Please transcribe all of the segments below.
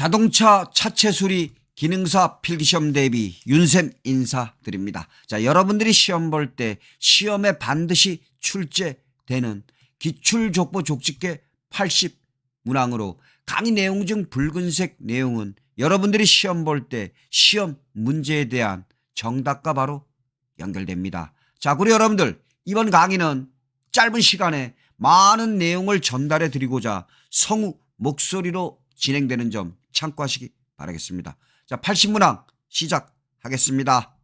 자동차 차체 수리 기능사 필기시험 대비 윤쌤 인사드립니다. 자, 여러분들이 시험 볼 때 시험에 반드시 출제되는 기출족보 족집게 80 문항으로 강의 내용 중 붉은색 내용은 여러분들이 시험 볼 때 시험 문제에 대한 정답과 바로 연결됩니다. 자, 그리고 여러분들 이번 강의는 짧은 시간에 많은 내용을 전달해 드리고자 성우 목소리로 진행되는 점 참고하시기 바라겠습니다. 자, 80문항 시작하겠습니다.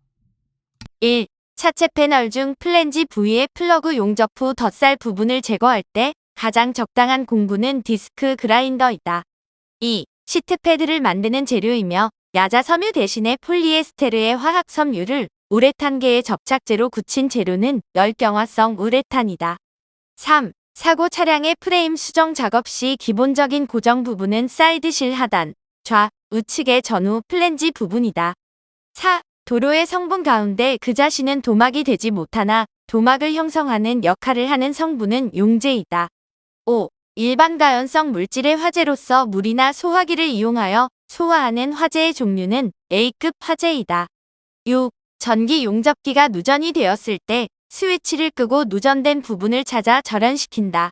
1. 차체 패널 중 플랜지 부위의 플러그 용접 후 덧살 부분을 제거할 때 가장 적당한 공구는 디스크 그라인더이다. 2. 시트 패드를 만드는 재료이며 야자 섬유 대신에 폴리에스테르의 화학 섬유를 우레탄계의 접착제로 굳힌 재료는 열경화성 우레탄이다. 3. 사고 차량의 프레임 수정 작업 시 기본적인 고정 부분은 사이드실 하단, 좌, 우측의 전후 플랜지 부분이다. 4. 도료의 성분 가운데 그 자신은 도막이 되지 못하나 도막을 형성하는 역할을 하는 성분은 용제이다. 5. 일반 가연성 물질의 화재로서 물이나 소화기를 이용하여 소화하는 화재의 종류는 A급 화재이다. 6. 전기 용접기가 누전이 되었을 때 스위치를 끄고 누전된 부분을 찾아 절연시킨다.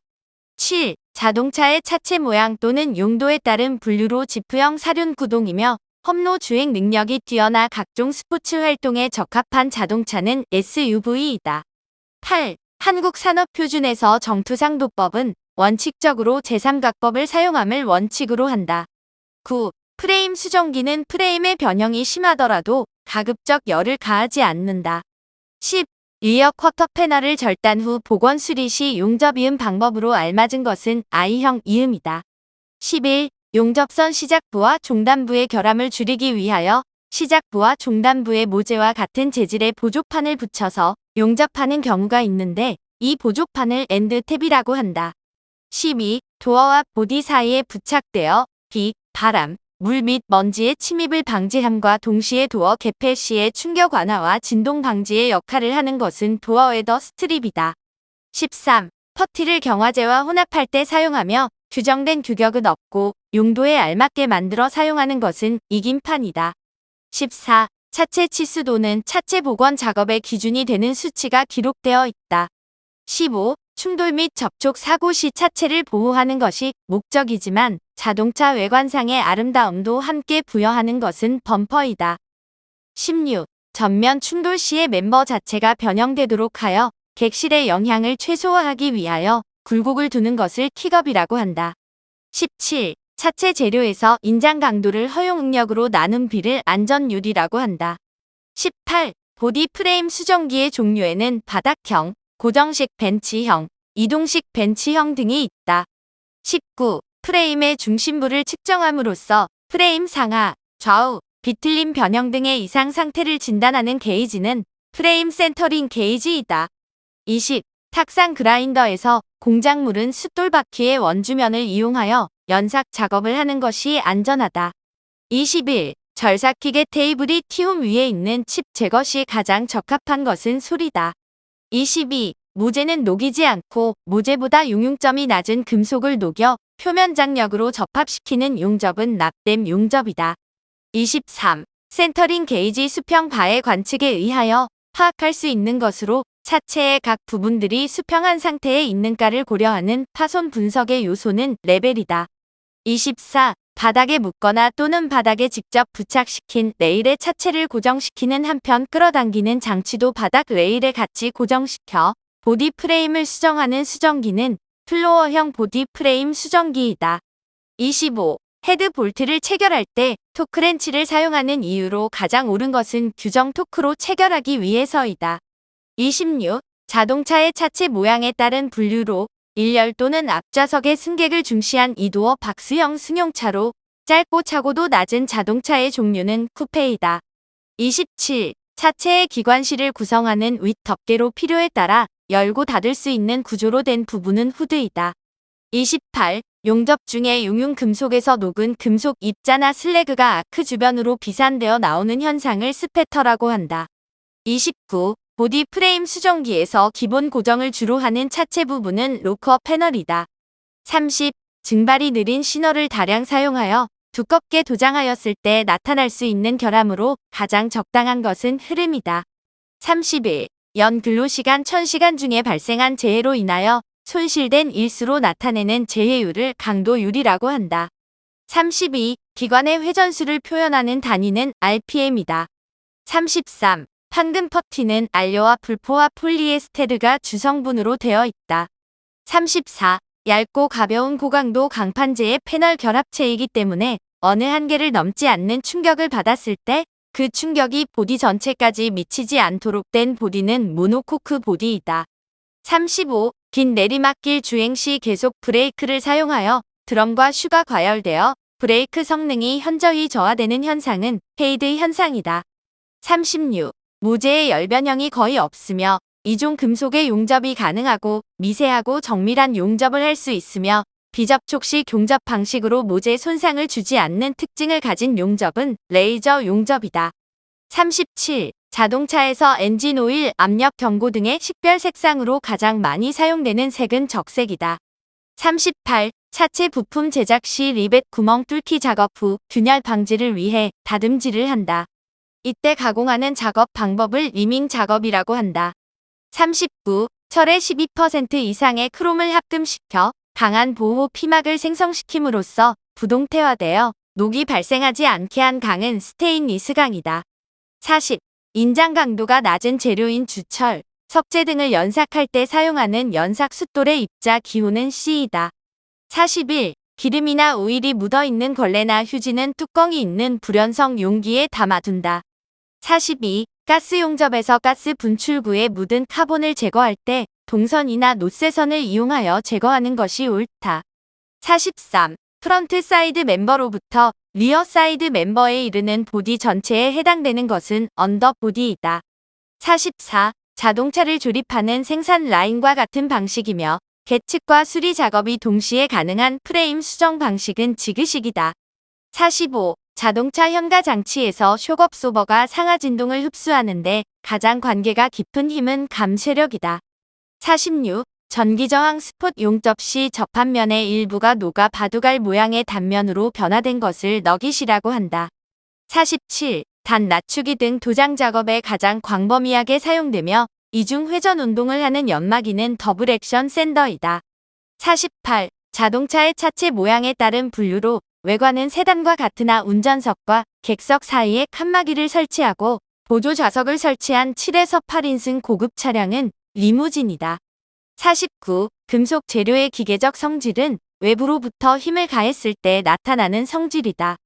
7. 자동차의 차체 모양 또는 용도에 따른 분류로 지프형 사륜 구동이며 험로 주행 능력이 뛰어나 각종 스포츠 활동에 적합한 자동차는 SUV이다. 8. 한국산업표준에서 정투상도법은 원칙적으로 제3각법을 사용함을 원칙으로 한다. 9. 프레임 수정기는 프레임의 변형이 심하더라도 가급적 열을 가하지 않는다. 10. 리어 쿼터 패널을 절단 후 복원 수리 시 용접 이음 방법으로 알맞은 것은 I형 이음이다. 11. 용접선 시작부와 종단부의 결함을 줄이기 위하여 시작부와 종단부의 모재와 같은 재질의 보조판을 붙여서 용접하는 경우가 있는데 이 보조판을 엔드탭이라고 한다. 12. 도어와 보디 사이에 부착되어 비, 바람, 물 및 먼지의 침입을 방지함과 동시에 도어 개폐 시의 충격 완화와 진동 방지의 역할을 하는 것은 도어 웨더 스트립이다. 13. 퍼티를 경화제와 혼합할 때 사용하며 규정된 규격은 없고 용도에 알맞게 만들어 사용하는 것은 이김판이다. 14. 차체 치수도는 차체 복원 작업의 기준이 되는 수치가 기록되어 있다. 15. 충돌 및 접촉 사고 시 차체를 보호하는 것이 목적이지만 자동차 외관상의 아름다움도 함께 부여하는 것은 범퍼이다. 16. 전면 충돌 시의 멤버 자체가 변형되도록 하여 객실의 영향을 최소화하기 위하여 굴곡을 두는 것을 킥업이라고 한다. 17. 차체 재료에서 인장 강도를 허용 응력으로 나눈 비를 안전유리라고 한다. 18. 보디 프레임 수정기의 종류에는 바닥형, 고정식 벤치형, 이동식 벤치형 등이 있다. 19. 프레임의 중심부를 측정함으로써 프레임 상하, 좌우, 비틀림 변형 등의 이상 상태를 진단하는 게이지는 프레임 센터링 게이지이다. 20. 탁상 그라인더에서 공작물은 숫돌바퀴의 원주면을 이용하여 연삭 작업을 하는 것이 안전하다. 21. 절삭기계 테이블이 티홈 위에 있는 칩 제거 시 가장 적합한 것은 솔이다. 22. 모재는 녹이지 않고 모재보다 용융점이 낮은 금속을 녹여 표면 장력으로 접합시키는 용접은 납땜 용접이다. 23. 센터링 게이지 수평 바의 관측에 의하여 파악할 수 있는 것으로 차체의 각 부분들이 수평한 상태에 있는가를 고려하는 파손 분석의 요소는 레벨이다. 24. 바닥에 묶거나 또는 바닥에 직접 부착시킨 레일의 차체를 고정시키는 한편 끌어당기는 장치도 바닥 레일에 같이 고정시켜 보디 프레임을 수정하는 수정기는 플로어형 보디 프레임 수정기이다. 25. 헤드 볼트를 체결할 때 토크렌치를 사용하는 이유로 가장 옳은 것은 규정 토크로 체결하기 위해서이다. 26. 자동차의 차체 모양에 따른 분류로 일렬 또는 앞좌석의 승객을 중시한 이도어 박스형 승용차로 짧고 차고도 낮은 자동차의 종류는 쿠페이다. 27. 차체의 기관실을 구성하는 윗 덮개로 필요에 따라 열고 닫을 수 있는 구조로 된 부분은 후드이다. 28. 용접 중에 용융 금속에서 녹은 금속 입자나 슬래그가 아크 주변으로 비산되어 나오는 현상을 스패터라고 한다. 29. 보디 프레임 수정기에서 기본 고정을 주로 하는 차체 부분은 로커 패널이다. 30. 증발이 느린 신호를 다량 사용하여 두껍게 도장하였을 때 나타날 수 있는 결함으로 가장 적당한 것은 흐름이다. 31. 연 근로시간 1000시간 중에 발생한 재해로 인하여 손실된 일수로 나타내는 재해율을 강도율이라고 한다. 32. 기관의 회전수를 표현하는 단위는 RPM이다. 33. 판금 퍼티는 알료와 불포화 폴리에스테르가 주성분으로 되어 있다. 34. 얇고 가벼운 고강도 강판재의 패널 결합체이기 때문에 어느 한계를 넘지 않는 충격을 받았을 때 그 충격이 보디 전체까지 미치지 않도록 된 보디는 모노코크 보디이다. 35. 긴 내리막길 주행 시 계속 브레이크를 사용하여 드럼과 슈가 과열되어 브레이크 성능이 현저히 저하되는 현상은 페이드 현상이다. 36. 모재의 열변형이 거의 없으며 이종 금속의 용접이 가능하고 미세하고 정밀한 용접을 할 수 있으며 비접촉 시 용접 방식으로 모재 손상을 주지 않는 특징을 가진 용접은 레이저 용접이다. 37. 자동차에서 엔진 오일, 압력 경고 등의 식별 색상으로 가장 많이 사용되는 색은 적색이다. 38. 차체 부품 제작 시 리벳 구멍 뚫기 작업 후 균열 방지를 위해 다듬질을 한다. 이때 가공하는 작업 방법을 리밍 작업이라고 한다. 39. 철의 12% 이상의 크롬을 합금시켜 강한 보호 피막을 생성시킴으로써 부동태화되어 녹이 발생하지 않게 한 강은 스테인리스 강이다. 40. 인장 강도가 낮은 재료인 주철, 석재 등을 연삭할 때 사용하는 연삭 숫돌의 입자 기호는 C이다. 41. 기름이나 오일이 묻어있는 걸레나 휴지는 뚜껑이 있는 불연성 용기에 담아둔다. 42. 가스 용접에서 가스 분출구에 묻은 카본을 제거할 때 동선이나 노쇠선을 이용하여 제거하는 것이 옳다. 43. 프런트 사이드 멤버로부터 리어 사이드 멤버에 이르는 보디 전체에 해당되는 것은 언더보디이다. 44. 자동차를 조립하는 생산 라인과 같은 방식이며 계측과 수리 작업이 동시에 가능한 프레임 수정 방식은 지그식이다. 45. 자동차 현가 장치에서 쇼크 옵소버가 상하 진동을 흡수하는데 가장 관계가 깊은 힘은 감쇄력이다. 46. 전기 저항 스폿 용접 시 접합면의 일부가 녹아 바둑알 모양의 단면으로 변화된 것을 너깃이라고 한다. 47. 단 낮추기 등 도장 작업에 가장 광범위하게 사용되며 이중 회전 운동을 하는 연마기는 더블 액션 샌더이다. 48. 자동차의 차체 모양에 따른 분류로 외관은 세단과 같으나 운전석과 객석 사이에 칸막이를 설치하고 보조 좌석을 설치한 7에서 8인승 고급 차량은 리무진이다. 49. 금속 재료의 기계적 성질은 외부로부터 힘을 가했을 때 나타나는 성질이다.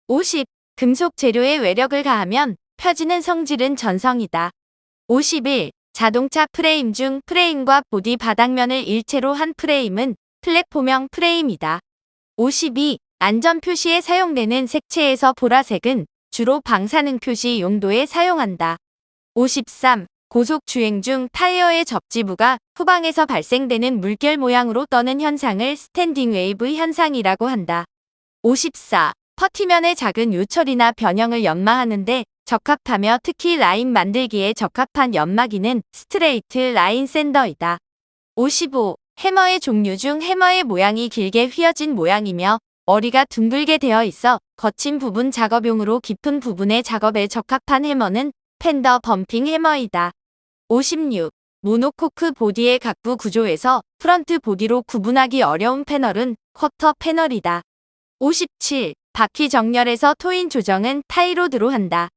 50. 금속 재료에 외력을 가하면 펴지는 성질은 전성이다. 51. 자동차 프레임 중 프레임과 보디 바닥면을 일체로 한 프레임은 플랫폼형 프레임이다. 52. 안전 표시에 사용되는 색채에서 보라색은 주로 방사능 표시 용도에 사용한다. 53. 고속 주행 중 타이어의 접지부가 후방에서 발생되는 물결 모양으로 떠는 현상을 스탠딩 웨이브 현상이라고 한다. 54. 퍼티면의 작은 요철이나 변형을 연마하는데 적합하며 특히 라인 만들기에 적합한 연마기는 스트레이트 라인 샌더이다. 55. 해머의 종류 중 해머의 모양이 길게 휘어진 모양이며 머리가 둥글게 되어 있어 거친 부분 작업용으로 깊은 부분의 작업에 적합한 해머는 펜더 범핑 해머이다. 56. 모노코크 보디의 각부 구조에서 프런트 보디로 구분하기 어려운 패널은 쿼터 패널이다. 57. 바퀴 정렬에서 토인 조정은 타이로드로 한다.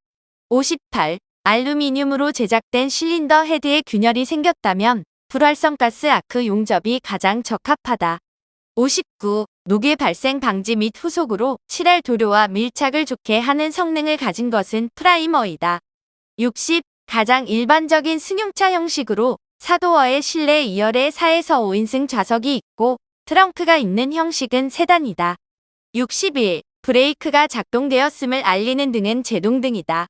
58. 알루미늄으로 제작된 실린더 헤드에 균열이 생겼다면 불활성 가스 아크 용접이 가장 적합하다. 59. 녹의 발생 방지 및 후속으로 칠할 도료와 밀착을 좋게 하는 성능을 가진 것은 프라이머이다. 60. 가장 일반적인 승용차 형식으로 4도어의 실내 2열에 4에서 5인승 좌석이 있고 트렁크가 있는 형식은 세단이다. 61. 브레이크가 작동되었음을 알리는 등은 제동등이다.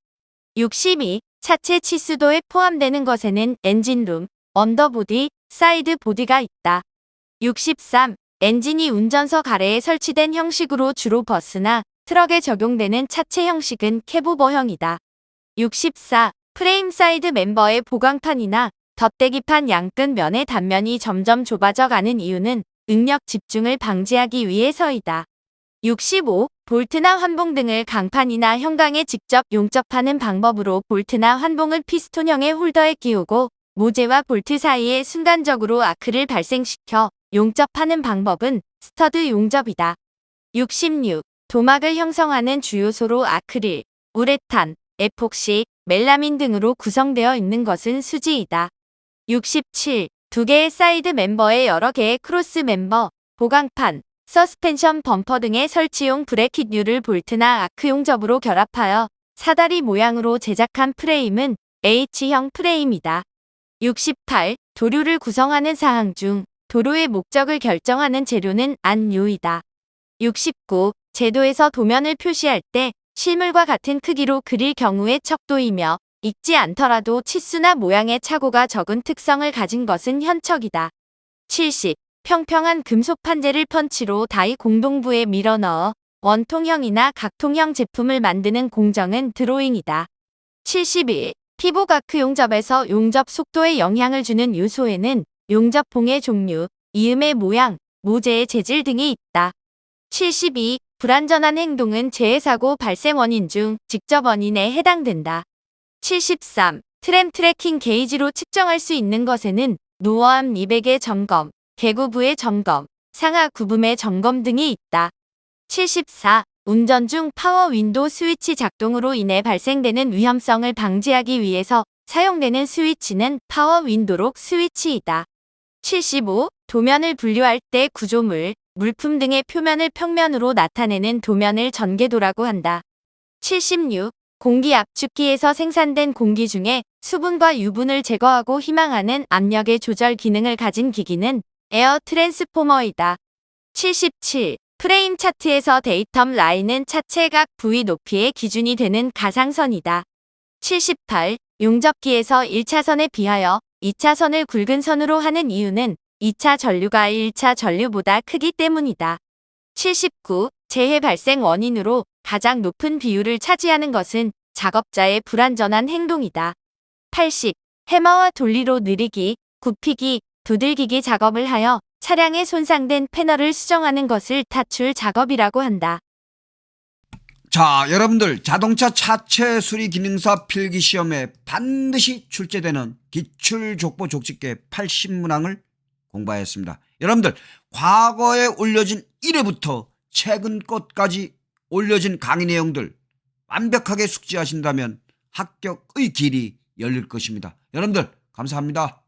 62. 차체 치수도에 포함되는 것에는 엔진룸, 언더보디, 사이드 보디가 있다. 63. 엔진이 운전석 아래에 설치된 형식으로 주로 버스나 트럭에 적용되는 차체 형식은 캐브버형이다. 64. 프레임 사이드 멤버의 보강판이나 덧대기판 양끝 면의 단면이 점점 좁아져 가는 이유는 응력 집중을 방지하기 위해서이다. 65. 볼트나 환봉 등을 강판이나 현강에 직접 용접하는 방법으로 볼트나 환봉을 피스톤형의 홀더에 끼우고 모재와 볼트 사이에 순간적으로 아크를 발생시켜 용접하는 방법은 스터드 용접이다. 66. 도막을 형성하는 주요소로 아크릴, 우레탄, 에폭시, 멜라민 등으로 구성되어 있는 것은 수지이다. 67. 두 개의 사이드 멤버에 여러 개의 크로스 멤버, 보강판, 서스펜션 범퍼 등의 설치용 브래킷류를 볼트나 아크 용접으로 결합하여 사다리 모양으로 제작한 프레임은 H형 프레임이다. 68. 도료를 구성하는 사항 중 도료의 목적을 결정하는 재료는 안유이다. 69. 제도에서 도면을 표시할 때 실물과 같은 크기로 그릴 경우의 척도이며 익지 않더라도 치수나 모양의 착오가 적은 특성을 가진 것은 현척이다. 70. 평평한 금속 판재를 펀치로 다이 공동부에 밀어넣어 원통형이나 각통형 제품을 만드는 공정은 드로잉이다. 71. 피복 아크 용접에서 용접 속도에 영향을 주는 요소에는 용접봉의 종류, 이음의 모양, 모재의 재질 등이 있다. 72. 불완전한 행동은 재해사고 발생 원인 중 직접 원인에 해당된다. 73. 트램 트래킹 게이지로 측정할 수 있는 것에는 노어암 리백의 점검, 개구부의 점검, 상하 구붐의 점검 등이 있다. 74. 운전 중 파워 윈도 스위치 작동으로 인해 발생되는 위험성을 방지하기 위해서 사용되는 스위치는 파워 윈도록 스위치이다. 75. 도면을 분류할 때 구조물, 물품 등의 표면을 평면으로 나타내는 도면을 전개도라고 한다. 76. 공기 압축기에서 생산된 공기 중에 수분과 유분을 제거하고 희망하는 압력의 조절 기능을 가진 기기는 에어 트랜스포머이다. 77. 프레임 차트에서 데이텀 라인은 차체 각 부위 높이의 기준이 되는 가상선이다. 78. 용접기에서 1차선에 비하여 2차선을 굵은 선으로 하는 이유는 2차 전류가 1차 전류보다 크기 때문이다. 79. 재해 발생 원인으로 가장 높은 비율을 차지하는 것은 작업자의 불완전한 행동이다. 80. 해머와 돌리로 느리기, 굽히기, 두들기기 작업을 하여 차량에 손상된 패널을 수정하는 것을 타출 작업이라고 한다. 자, 여러분들 자동차 차체 수리 기능사 필기 시험에 반드시 출제되는 기출 족보 족집게 80문항을 공부하였습니다. 여러분들 과거에 올려진 1회부터 최근 것까지 올려진 강의 내용들 완벽하게 숙지하신다면 합격의 길이 열릴 것입니다. 여러분들 감사합니다.